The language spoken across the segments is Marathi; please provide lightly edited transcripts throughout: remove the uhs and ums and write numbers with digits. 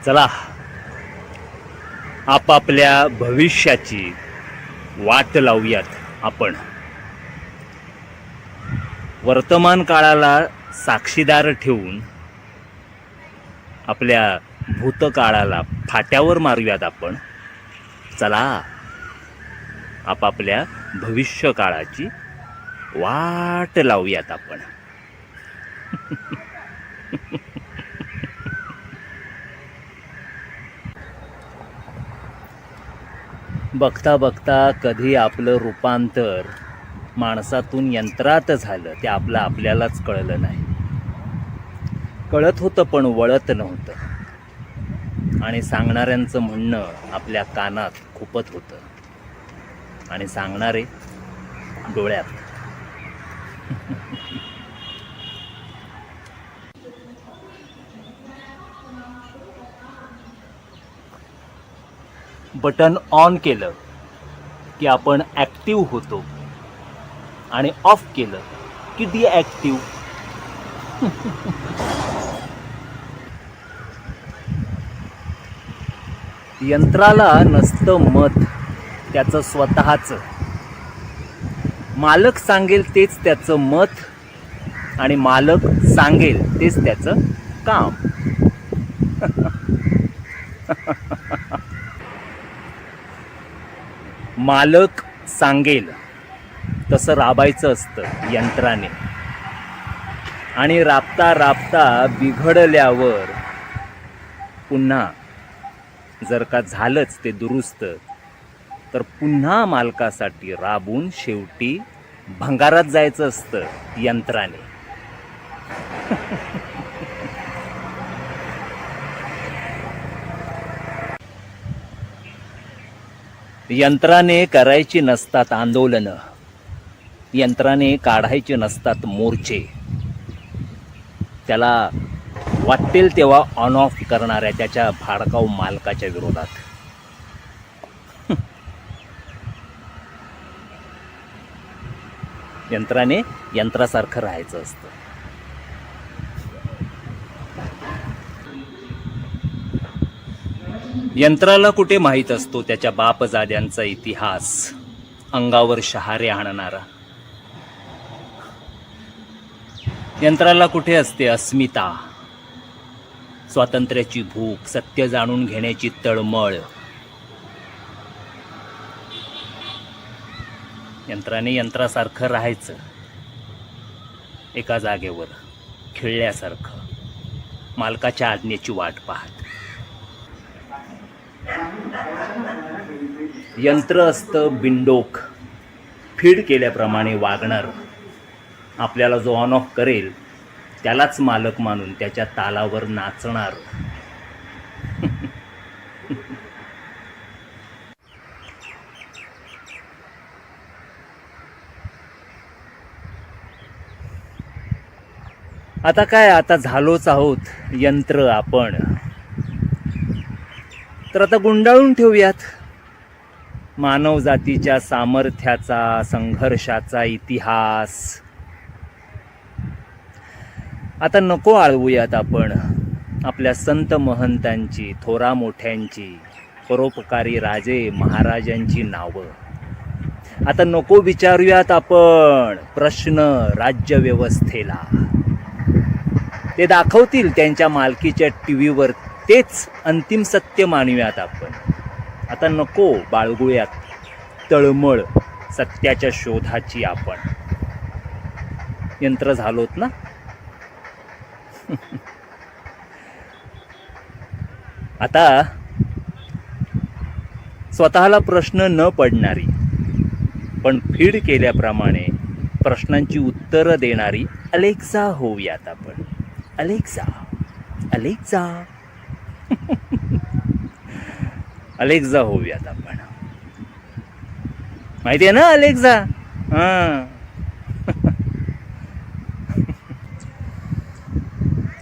चला आपापल्या भविष्याची वाट लावूयात आपण. वर्तमान काळाला साक्षीदार ठेवून आपल्या भूतकाळाला फाट्यावर मारूयात आपण. चला आपापल्या भविष्य काळाची वाट लावूयात आपण. बघता बघता कधी आपलं रूपांतर माणसातून यंत्रात झालं ते आपल्यालाच कळलं नाही. कळत होतं पण वळत नव्हतं. आणि सांगणाऱ्यांचं म्हणणं आपल्या कानात खुपत होतं आणि सांगणारे डोळ्यात. बटन ऑन केलं की आपण ॲक्टिव्ह होतो आणि ऑफ केलं की डिॲक्टिव्ह. यंत्राला नसतं मत त्याचं स्वतःचं. मालक सांगेल तेच त्याचं मत आणि मालक सांगेल तेच त्याचं काम. मालक सांगेल तसं राबायचं असतं यंत्राने. आणि राबता राबता बिघडल्यावर पुन्हा जर का झालंच ते दुरुस्त तर पुन्हा मालकासाठी राबून शेवटी भंगारात जायचं असतं यंत्राने. यंत्राने करायची नसतात आंदोलनं, यंत्राने काढायचे नसतात मोर्चे. त्याला वाटेल तेव्हा ऑन ऑफ करणाऱ्या त्याच्या भाडकाऊ मालकाच्या विरोधात. यंत्राने यंत्रासारखं राहायचं असतं. यंत्राला कुठे माहीत असतो त्याच्या बापजाद्यांचा इतिहास, अंगावर शहारे आणणारा. यंत्राला कुठे असते अस्मिता, स्वातंत्र्याची भूक, सत्य जाणून घेण्याची तळमळ. यंत्राने यंत्रासारखं राहायचं, एका जागेवर खिळल्यासारखं, मालकाच्या आज्ञेची वाट पाहत. यंत्र असतं बिंडोक, फीड केल्याप्रमाणे वागणार. आपल्याला जो ऑन ऑफ करेल त्यालाच मालक मानून त्याच्या तालावर नाचणार. आता काय, आता झालोच आहोत यंत्र आपण. तर आता गुंडाळून ठेवूयात मानव जातीच्या सामर्थ्याचा, संघर्षाचा इतिहास. आता नको आळवूयात आपण आपल्या संत महंतांची, थोरा मोठ्यांची, परोपकारी राजे महाराजांची नावं. आता नको विचारूयात आपण प्रश्न राज्यव्यवस्थेला. ते दाखवतील त्यांच्या मालकीच्या टीव्हीवर, तेच अंतिम सत्य मानूयात आपण. आता नको बाळगूयात तळमळ सत्याच्या शोधाची आपण. यंत्र झालोत ना. आता स्वतःला प्रश्न न पडणारी पण फीड केल्याप्रमाणे प्रश्नांची उत्तरं देणारी अलेक्सा होऊयात आपण. Alexa, Alexa. अलेक्सा होऊयात आपण. माहिती आहे ना अलेक्सा? हां.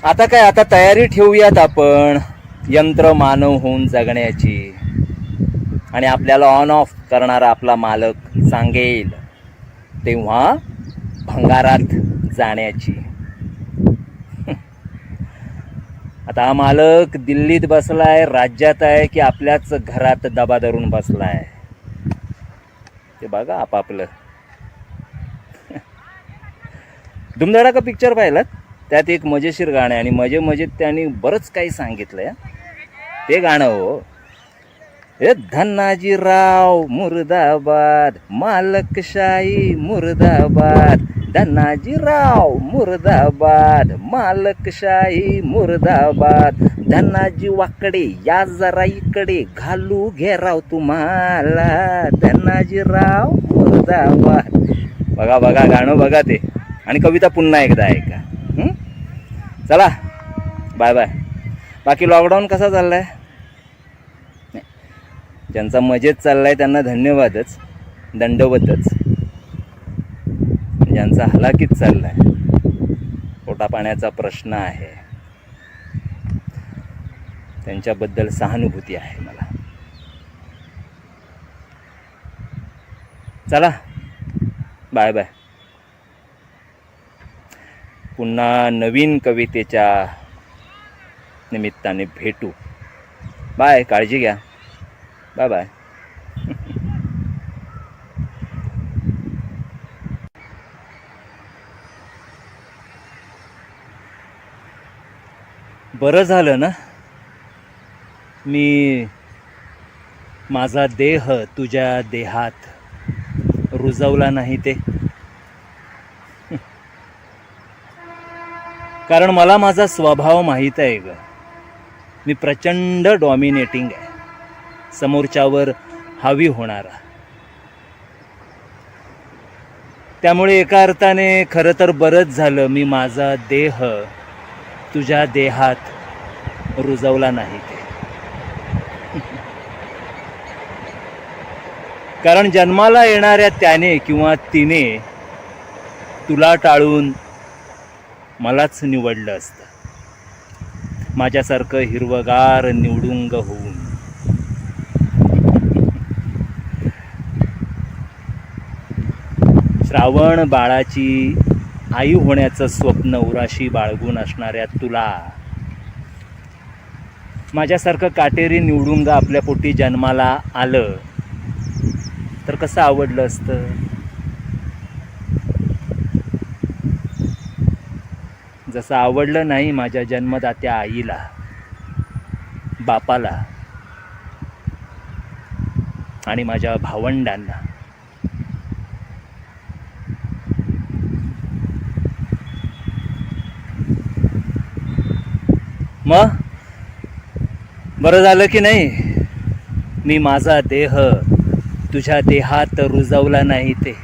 आता काय, आता तयारी ठेवूयात आपण यंत्र मानव होऊन जगण्याची. आणि आपल्याला ऑन ऑफ करणारा आपला मालक सांगेल तेव्हा भंगारात जाण्याची. आता हा मालक दिल्लीत बसलाय, राज्यात आहे, की आपल्याच घरात दबा धरून बसलाय ते बघा आपापलं. धुमधडाका पिक्चर पाहिलात? त्यात एक मजेशीर गाणं आहे आणि मजेत त्यांनी बरंच काही सांगितलंय. ते गाणं हो, हे धनाजीराव मुर्दाबाद, मालकशाही मुर्दाबाद, धनाजीराव मुर्दाबाद, मालकशाही मुर्दाबाद, धनाजी वाकडे या जरा इकडे, घालू घेराव तुम्हाला, धनाजीराव मुर्दाबाद. बघा बघा गाणं बघा ते, आणि कविता पुन्हा एकदा ऐका. चला बाय बाय. बाकी लॉकडाऊन कसा चाललाय? ज्यांचा मजेत चाललाय त्यांना धन्यवादच, दंडवतच. ज्यांचा हलाकीत चाललाय, पोटापाण्याचा प्रश्न आहे, त्यांच्याबद्दल सहानुभूती आहे मला. चला बाय बाय. पुन्हा नवीन कवितेच्या निमित्ताने भेटू. बाय, काळजी घ्या. Bye bye. बरं झालं ना मी माझा देह तुझ्या देहात रुजवला नाही ते. कारण मला माझा स्वभाव माहीत आहे ग. मी प्रचंड डॉमिनेटिंग आहे, समोरच्यावर हावी होणारा. त्यामुळे एका अर्थाने खरं तर बरंच झालं मी माझा देह तुझ्या देहात रुजवला नाही ते. कारण जन्माला येणाऱ्या त्याने किंवा तिने तुला टाळून मलाच निवडलं असतं, माझ्यासारखं हिरवगार निवडुंग होऊन. श्रावण बाळाची आई होण्याचं स्वप्न उराशी बाळगून असणाऱ्या तुला माझ्यासारखं काटेरी निवडुंग आपल्या पोटी जन्माला आलं तर कसं आवडलं असतं. जसं आवडलं नाही माझ्या जन्मदात्या आईला, बापाला आणि माझ्या भावंडांना. मग बरं झालं की नाही मी माझा देह तुझ्या देहात रुजवला नाही ते.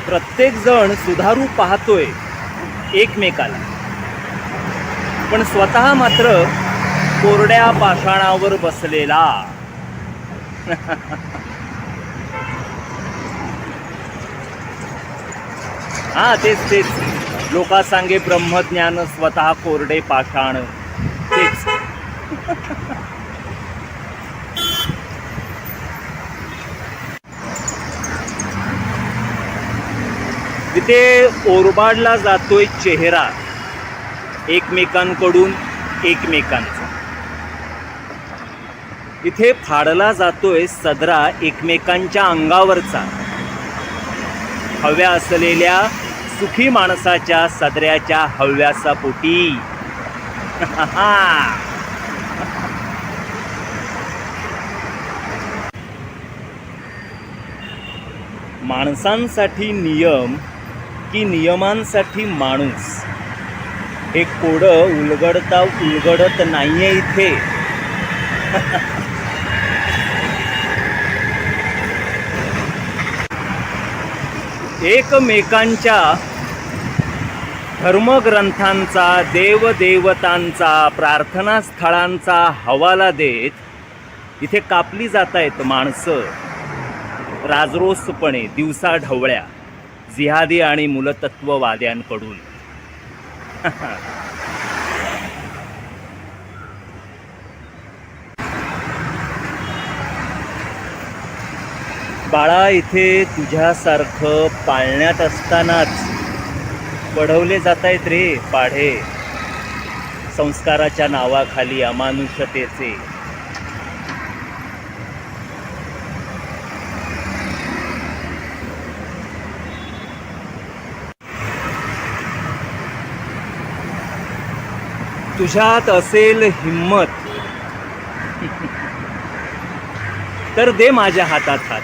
प्रत्येक जण सुधारू पाहतोय एकमेकाला, पण स्वतः मात्र कोरड्या पाषाणावर बसलेला. हा तेच लोका सांगे ब्रह्मज्ञान, स्वतः कोरडे पाषाण. तेच तिथे ओरबाडला जातोय चेहरा एकमेकांकडून एकमेकांचा. इथे फाडला जातोय सदरा एकमेकांच्या अंगावरचा, हव्या असलेल्या सुखी माणसाच्या सदऱ्याच्या हव्यासा पोटी. माणसांसाठी नियम की नियमांसाठी माणूस, हे कोडं उलगडत नाहीये इथे. एकमेकांच्या धर्मग्रंथांचा, देवदेवतांचा, प्रार्थना स्थळांचा हवाला देत इथे कापली जात आहेत माणसं राजरोसपणे दिवसा ढवळ्या जिहादी आणि मूलतत्ववाद्यांकडून. बाळा, इथे तुझ्यासारखं पाळण्यात असतानाच पढवले जात आहेत रे पाढे संस्काराच्या नावाखाली अमानुषतेचे. तुझ्यात असेल हिम्मत तर दे माझ्या हातात हात.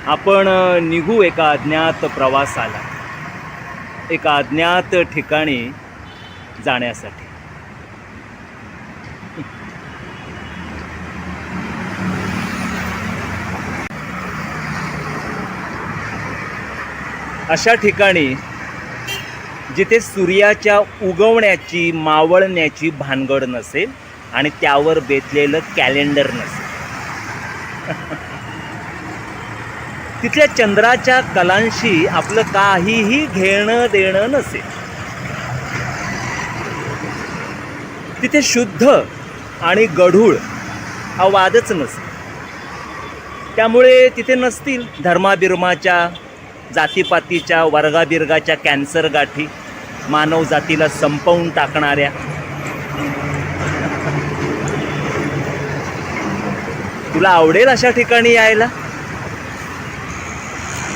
आपण निघू एका अज्ञात प्रवासाला, एका अज्ञात ठिकाणी जाण्यासाठी. अशा ठिकाणी जिथे सूर्याच्या उगवण्याची मावळण्याची भानगड नसेल आणि त्यावर बेतलेलं कॅलेंडर नसेल. तिथल्या चंद्राच्या कलांशी आपलं काहीही घेणं देणं नसेल. तिथे शुद्ध आणि गढूळ हा वादच नसेल. त्यामुळे तिथे नसतील धर्माबिर्माच्या, जातीपातीच्या, वर्गाबिर्गाच्या कॅन्सर गाठी मानव जातीला संपवून टाकणाऱ्या. तुला आवडेल अशा ठिकाणी यायला?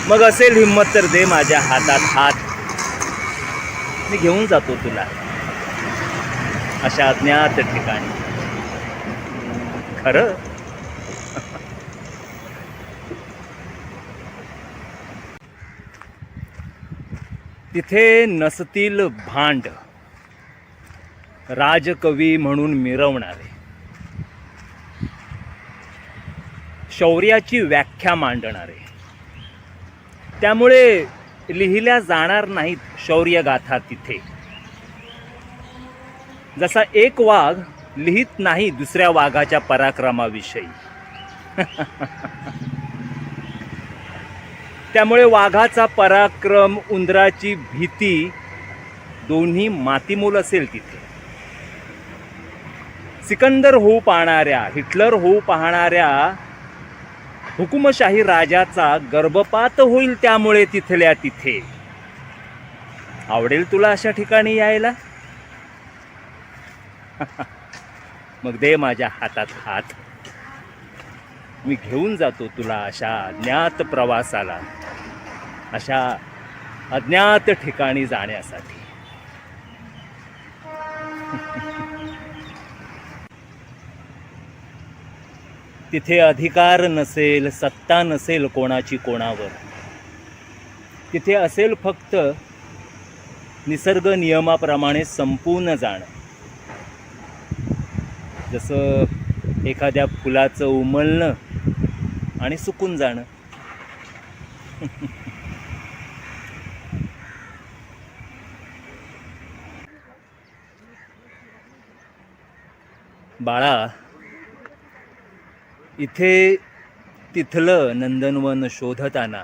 मग असेल हिम्मत तर दे माझ्या हातात हात. मी घेऊन जातो तुला अशा अज्ञात ठिकाणी. खरं तिथे नसतील भांड राजकवी म्हणून मिरवणारे, शौर्याची व्याख्या मांडणारे. त्यामुळे लिहिल्या जाणार नाहीत शौर्यगाथा तिथे. जसा एक वाघ लिहित नाही दुसऱ्या वाघाच्या पराक्रमाविषयी. त्यामुळे वाघाचा पराक्रम, उंदराची भीती दोन्ही मातीमोल असेल तिथे. सिकंदर होऊ पाहणाऱ्या, हिटलर होऊ पाहणाऱ्या हुकुमशाही राजाचा गर्भपात होईल त्यामुळे तिथल्या तिथे. आवडेल तुला अशा ठिकाणी यायला? मग दे माझ्या हातात हात. मी घेऊन जातो तुला अशा अज्ञात प्रवासाला, अशा अज्ञात ठिकाणी जाण्यासाठी. तिथे अधिकार नसेल, सत्ता नसेल कोणाची कोणावर. तिथे असेल फक्त निसर्ग नियमाप्रमाणे संपून जाणं. जसं एखाद्या फुलाचं उमलणं आणि सुकून जाणं. बाळा, इथे तिथलं नंदनवन शोधताना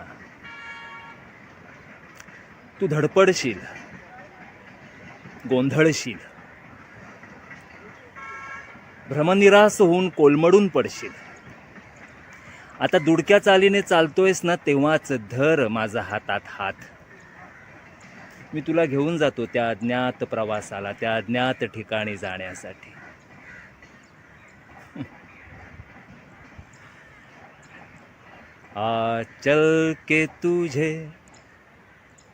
तू धडपडशील, गोंधळशील, भ्रमनिरास होऊन कोलमडून पडशील. आता दुडक्या चालीने चालतोयस ना, तेव्हाच धर माझा हातात हात. मी तुला घेऊन जातो त्या अज्ञात प्रवासाला, त्या अज्ञात ठिकाणी जाण्यासाठी. आ चल के तुझे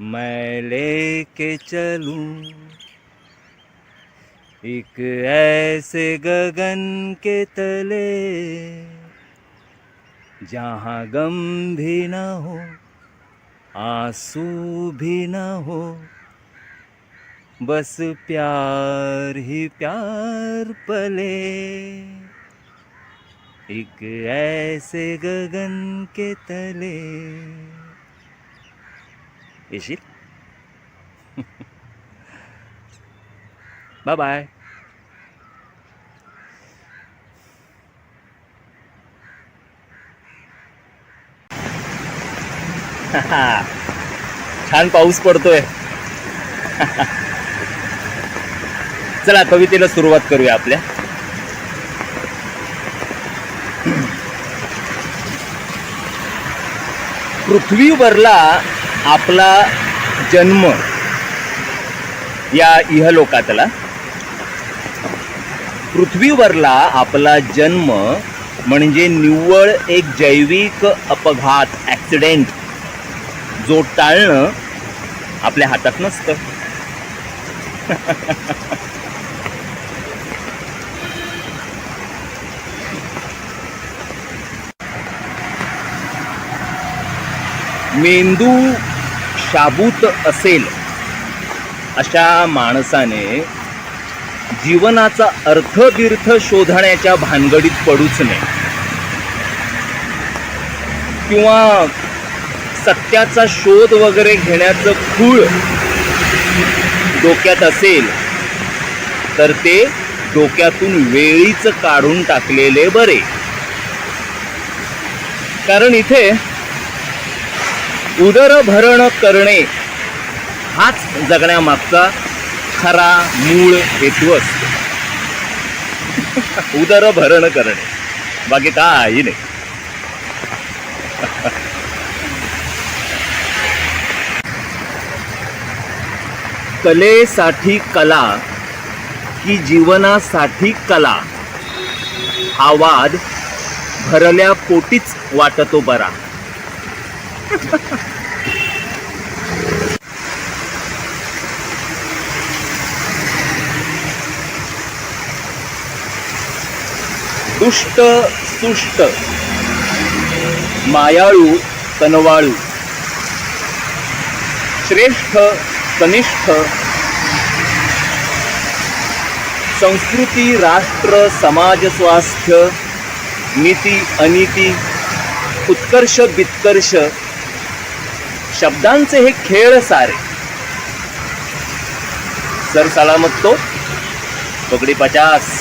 मैं लेके चलूं एक ऐसे गगन के तले जहाँ गम भी न हो, आंसू भी न हो, बस प्यार ही प्यार पले एक ऐसे गगन के तले. येशील? Bye bye. छान पाऊस पडतोय. चला कवितेला सुरुवात करूया आपल्या. पृथ्वीवरला आपला जन्म, या इहलोकातला पृथ्वीवरला आपला जन्म म्हणजे निव्वळ एक जैविक अपघात, ॲक्सिडेंट, जो टाळणं आपल्या हातात नसतं. मेंदू शाबूत असेल अशा माणसाने जीवनाचा अर्थबिर्थ शोधण्याच्या भानगडीत पडूच नये, किंवा सत्याचा शोध वगैरे घेण्याचं खूळ डोक्यात असेल तर ते डोक्यातून वेळीच काढून टाकलेले बरे. कारण इथे उदरभरण करणे हाच जगण्यामागचा खरा मूळ हेतू असतो. उदरभरण करणे, बाकी काही नाही. कलेसाठी कला की जीवनासाठी कला, हा वाद भरल्या पोटीच वाटतो बरा. दुष्ट सुष्ट, मायाळू तनवाळू, श्रेष्ठ कनिष्ठ, संस्कृती राष्ट्र समाज स्वास्थ्य, नीती अनीती, उत्कर्ष बित्कर्ष, शब्दांचे हे खेळ सारे. सर सलामत तो पगडी 50.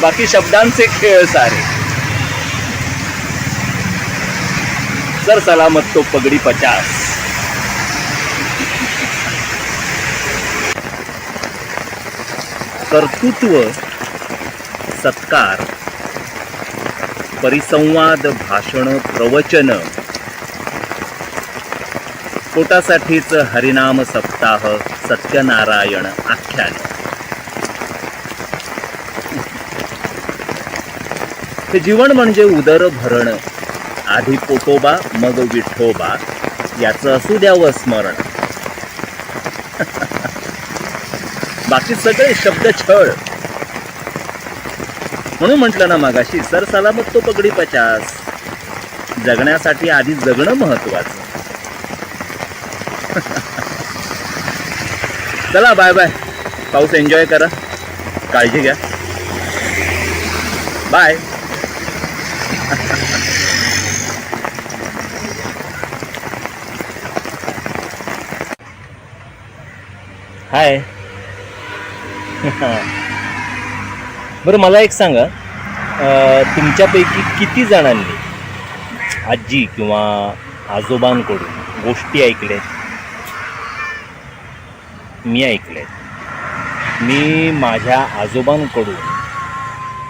बाकी शब्दांचे खेळ सारे. सर सलामत तो पगडी 50. कर्तृत्व, सत्कार, परिसंवाद, भाषण, प्रवचन, पोटासाठीच हरिनाम सप्ताह, सत्यनारायण आख्यान. हे जीवन म्हणजे उदर भरण, आधी पोटोबा मग विठोबा, याचं असू द्यावं स्मरण. बाकी सगळे शब्द छळ. म्हणून म्हटलं ना मागाशी, सर सलामत तो पगडी 50. जगण्यासाठी आधी जगणं महत्वाचं. चला बाय बाय. पाऊस एन्जॉय करा, काळजी घ्या. बाय. हाय. बरं मला एक सांगा, तुमच्यापैकी किती जणांनी आजी किंवा आजोबांकडून गोष्टी ऐकल्यात? मी ऐकल्यात. मी माझ्या आजोबांकडून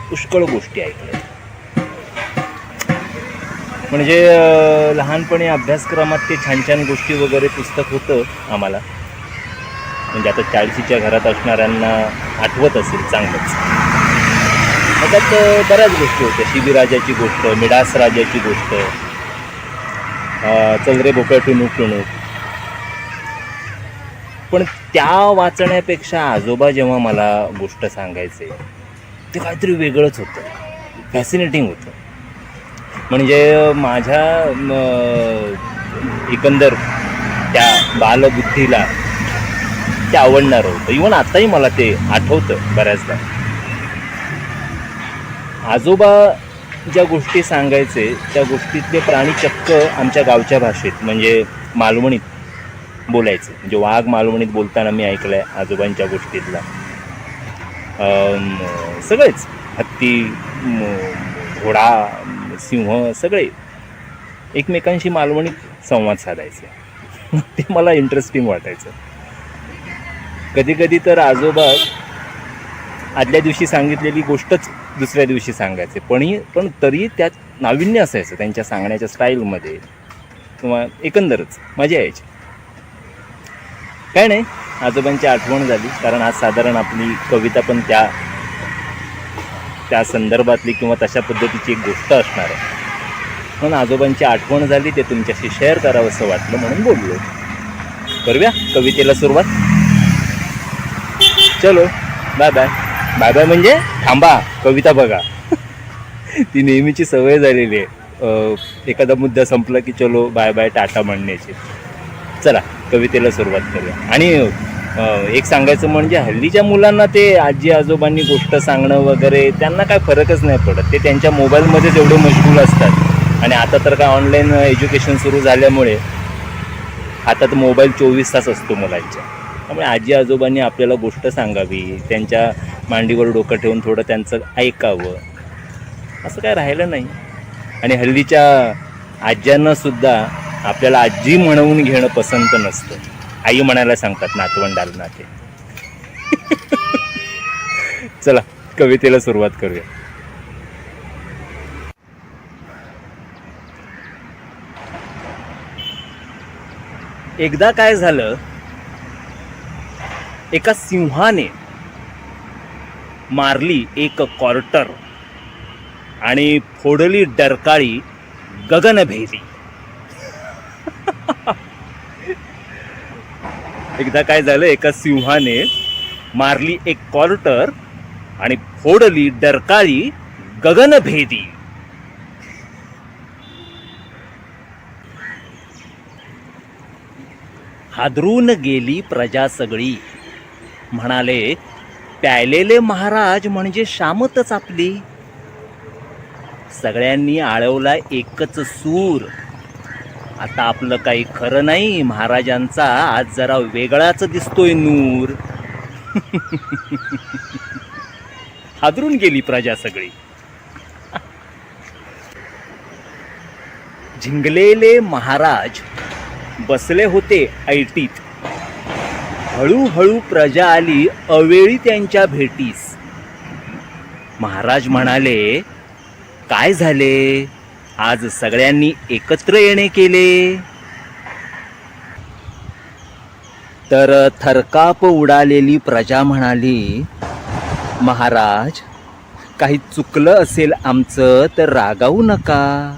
पुष्कळ गोष्टी ऐकल्यात. म्हणजे लहानपणी अभ्यासक्रमात ते छान छान गोष्टी वगैरे पुस्तक होतं आम्हाला. म्हणजे आता 40च्या घरात असणाऱ्यांना आठवत असेल चांगलंच. त्याच्यात बऱ्याच गोष्टी होत्या. शिबीराजाची गोष्ट, मिडास राजाची गोष्ट, चंद्रे भोकळा टुणूक टुणूक. पण त्या वाचण्यापेक्षा आजोबा जेव्हा मला गोष्ट सांगायचे ते काहीतरी वेगळंच होतं, फॅसिनेटिंग होतं. म्हणजे माझ्या एकंदर त्या बालबुद्धीला ते आवडणारं होतं. इव्हन आताही मला ते आठवतं बऱ्याचदा. आजोबा ज्या गोष्टी सांगायचे त्या गोष्टीतले प्राणी चक्क आमच्या गावच्या भाषेत म्हणजे मालवणीत बोलायचे. म्हणजे वाघ मालवणीत बोलताना मी ऐकलं आहे आजोबांच्या गोष्टीतला. सगळेच हत्ती, घोडा, सिंह सगळे एकमेकांशी मालवणी संवाद साधायचे. ते मला इंटरेस्टिंग वाटायचं. कधी कधी तर आजोबा आदल्या दिवशी सांगितलेली गोष्टच दुसऱ्या दिवशी सांगायचे, पण तरी त्यात नाविन्य असायचं त्यांच्या सांगण्याच्या स्टाईलमध्ये किंवा एकंदरच मजा यायची. काय नाही, आजोबांची आठवण झाली, कारण आज साधारण आपली कविता पण त्या संदर्भातली किंवा तशा पद्धतीची एक गोष्ट असणार आहे. म्हणून आजोबांची आठवण झाली, ते तुमच्याशी शेअर करावं असं वाटलं म्हणून बोललो. करूया कवितेला सुरुवात. चलो बाय बाय. बाय बाय म्हणजे थांबा, कविता बघा. ती नेहमीची सवय झालेली आहे, एखादा मुद्दा संपला की चलो बाय बाय टाटा म्हणण्याची. चला कवितेला सुरुवात करूया. आणि एक सांगायचं म्हणजे हल्लीच्या मुलांना ते आजी आजोबांनी गोष्ट सांगणं वगैरे त्यांना काय फरकच नाही पडत. ते त्यांच्या मोबाईलमध्येच एवढे मशगूल असतात. आणि आता तर काय ऑनलाईन एज्युकेशन सुरू झाल्यामुळे हातात मोबाईल 24 तास असतो मुलांच्या. त्यामुळे आजी आजोबांनी आपल्याला गोष्ट सांगावी, त्यांच्या मांडीवर डोकं ठेवून थोडं त्यांचं ऐकावं, असं काय राहिलं नाही. आणि हल्लीच्या आज्यांनासुद्धा आपल्याला आजी म्हणून घेणं पसंत नसतं. आई म्हणायला सांगतात नातवंडांना ते. चला कवितेला सुरुवात करूया. एकदा काय झालं, एका सिंहाने मारली एक क्वार्टर आणि फोडली डरकाळी गगनभेदी. एकदा काय झालं, एका सिंहाने मारली एक क्वार्टर आणि फोडली डरकाळी गगनभेदी. हादरून गेली प्रजा सगळी, म्हणाले प्यायलेले महाराज म्हणजे शामतच आपली. सगळ्यांनी आळवला एकच सूर, आता आपलं काही खरं नाही, महाराजांचा आज जरा वेगळाच दिसतोय नूर. हादरून गेली प्रजा सगळी. झिंगलेले महाराज बसले होते ऐटीत, हळूहळू प्रजा आली अवेळी त्यांच्या भेटीस. महाराज म्हणाले काय झाले, आज सगळ्यांनी एकत्र येणे केले. तर थरकाप उडालेली प्रजा म्हणाली महाराज काही चुकलं असेल आमचं तर रागावू नका.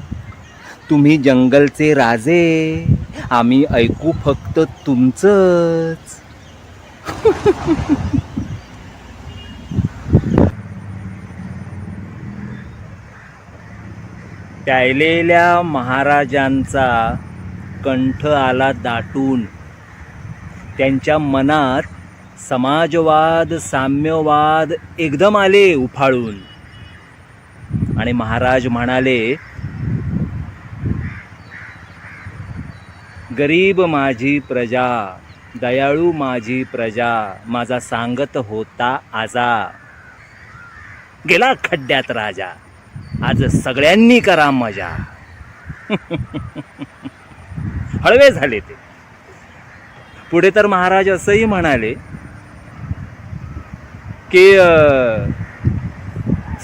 तुम्ही जंगलचे राजे, आम्ही ऐकू फक्त तुमचंच. प्यायलेल्या महाराजांचा कंठ आला दाटून. त्यांच्या मनात समाजवाद साम्यवाद एकदम आले उफाळून. आणि महाराज म्हणाले गरीब माझी प्रजा, दयाळू माझी प्रजा, माझा सांगत होता आजा. गेला खड्ड्यात राजा, आज सगळ्यांनी करा मजा. हळवे झाले ते. पुढे तर महाराज असंही म्हणाले की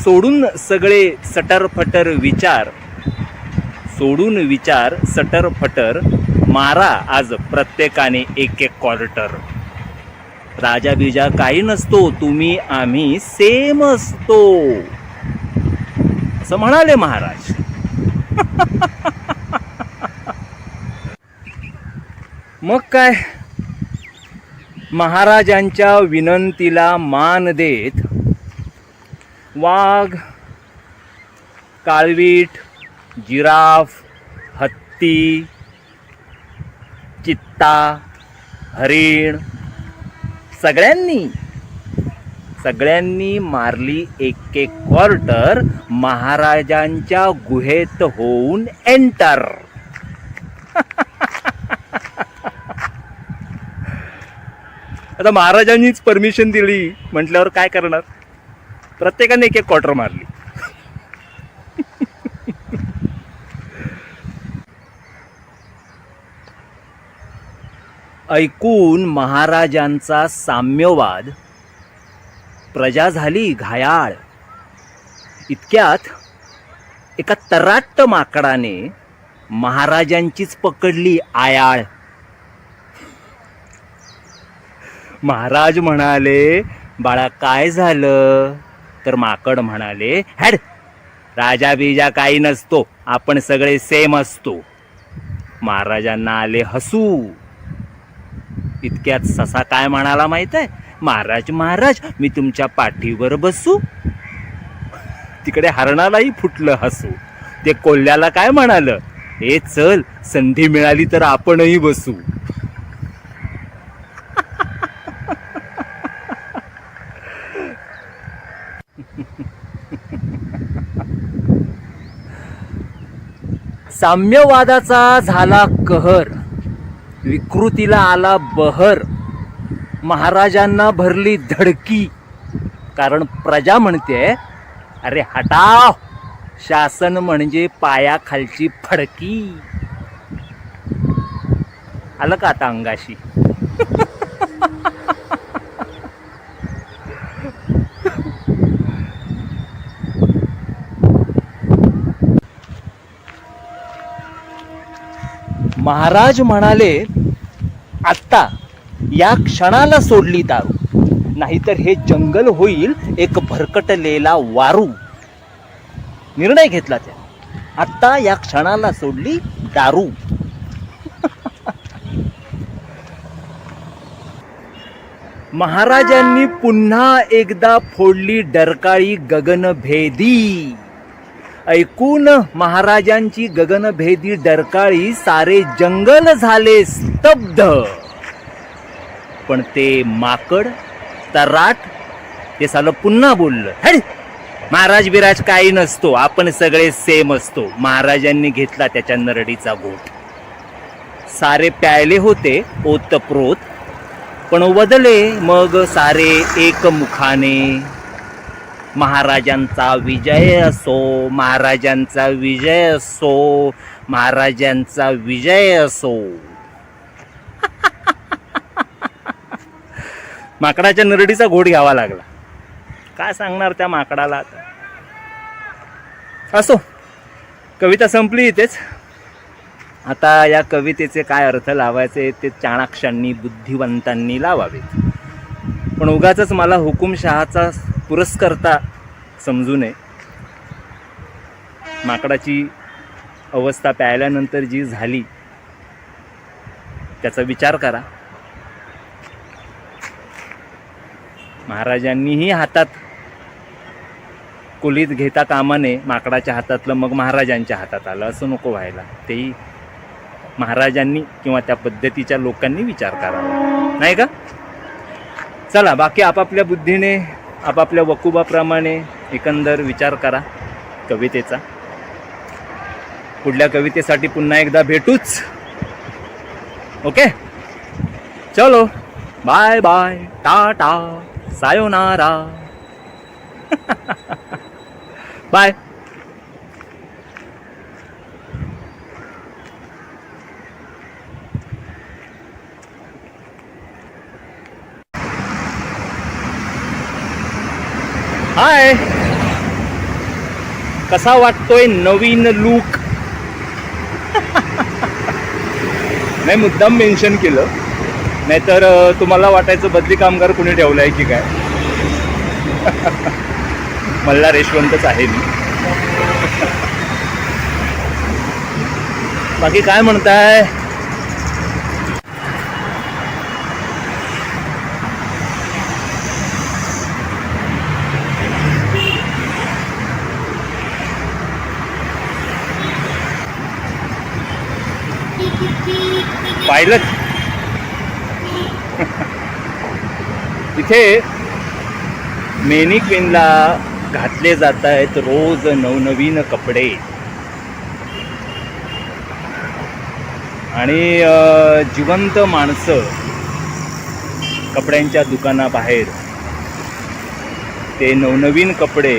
सोडून सगळे सटरफटर विचार, सोडून विचार सटरफटर, मारा आज प्रत्येकाने एक एक क्वार्टर. राजा बिजा काही नसतो, तुम्ही आम्ही सेम असतो, असं म्हणाले महाराज. मग काय, महाराजांच्या विनंतीला मान देत वाघ, काळवीट, जिराफ, हत्ती, चित्ता, हरिण सगळ्यांनी मारली एक एक क्वार्टर महाराजांच्या गुहेत होऊन एंटर. आता महाराजांनीच परमिशन दिली म्हटल्यावर काय करणार, प्रत्येकाने एक एक क्वार्टर मारली. ऐकून महाराजांचा साम्यवाद प्रजा झाली घायाळ. इतक्यात एका तराट्ट माकडाने महाराजांचीच पकडली आयाळ. महाराज म्हणाले, बाळा काय झालं? तर माकड म्हणाले, हॅड, राजा बिजा काही नसतो, आपण सगळे सेम असतो. महाराजांना आले हसू. इतक्यात ससा काय म्हणाला माहित आहे? महाराज महाराज, मी तुमच्या पाठीवर बसू. तिकडे हरणालाही फुटलं हसू. ते कोल्ह्याला काय म्हणालं, हे चल, संधी मिळाली तर आपणही बसू. साम्यवादाचा झाला कहर, विकृतीला आला बहर. महाराजांना भरली धडकी, कारण प्रजा म्हणते, अरे हटाव, शासन म्हणजे पायाखालची फडकी. आलं का आता अंगाशी? महाराज म्हणाले, आत्ता या क्षणाला सोडली दारू, नाहीतर हे जंगल होईल एक भरकटलेला वारू. निर्णय घेतला त्या, आत्ता या क्षणाला सोडली दारू. महाराजांनी पुन्हा एकदा फोडली डरकाळी गगनभेदी. ऐकून महाराजांची गगनभेदी डरकाळी सारे जंगल झाले स्तब्ध. पण ते माकड तराट ते सालं पुन्हा बोललं, हॅड, महाराज बिराज काही नसतो, आपण सगळे सेम असतो. महाराजांनी घेतला त्याच्या नरडीचा घोट. सारे प्यायले होते ओतप्रोत, पण वदले मग सारे एकमुखाने, महाराजांचा विजय असो, महाराजांचा विजय असो, महाराजांचा विजय असो. माकडाच्या नरडीचा घोट घ्यावा लागला. काय सांगणार त्या माकडाला आता. असो, कविता संपली इथेच. आता या कवितेचे काय अर्थ लावायचे ते चाणाक्षांनी, बुद्धिवंतांनी लावावेत. पण उगाचच मला हुकुमशहाचा पुरस्कर्ता समजू नये. माकडाची अवस्था प्यायल्यानंतर जी झाली त्याचा विचार करा. महाराजांनीही हातात कुलीत घेता कामा नये. माकडाच्या हातातलं मग महाराजांच्या हातात आलं असं नको व्हायला. तेही महाराजांनी किंवा त्या पद्धतीच्या लोकांनी विचार करावा, नाही का? चला, बाकी आपापल्या बुद्धीने, आपापल्या वकुबाप्रमाणे एकंदर विचार करा कवितेचा. पुढल्या कवितेसाठी पुन्हा एकदा भेटूच. ओके, चलो, bye bye, tata, sayonara. Bye. Hi, कसा वाटतोय नवीन लूक? नाही, मुद्दाम मेन्शन केलं, नाहीतर तुम्हाला वाटायचं बदली कामगार कुणी ठेवलाय की काय. मल्हार यशवंतच आहे मी. बाकी काय म्हणताय? पाहिलं इथे मेनिक्विनला घातले जात आहेत रोज नवनवीन कपडे. आणि जिवंत माणसं कपड्यांच्या दुकानाबाहेर ते नवनवीन कपडे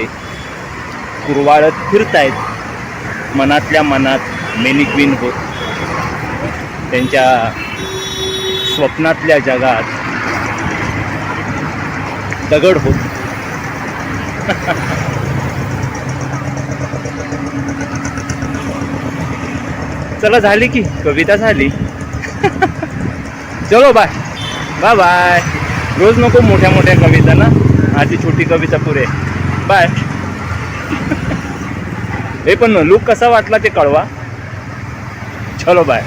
कुरवाळत फिरतायत. मनातल्या मनात मेनिक्विन होत त्यांच्या स्वप्नातल्या जगात दगड होत. चला झाली की कविता झाली. चलो बाय बाय बाय. रोज नको मोठ्या मोठ्या कविता ना, आधी छोटी कविता पुरे. बाय. हे पण लुक कसा वाटला ते कळवा. चलो बाय.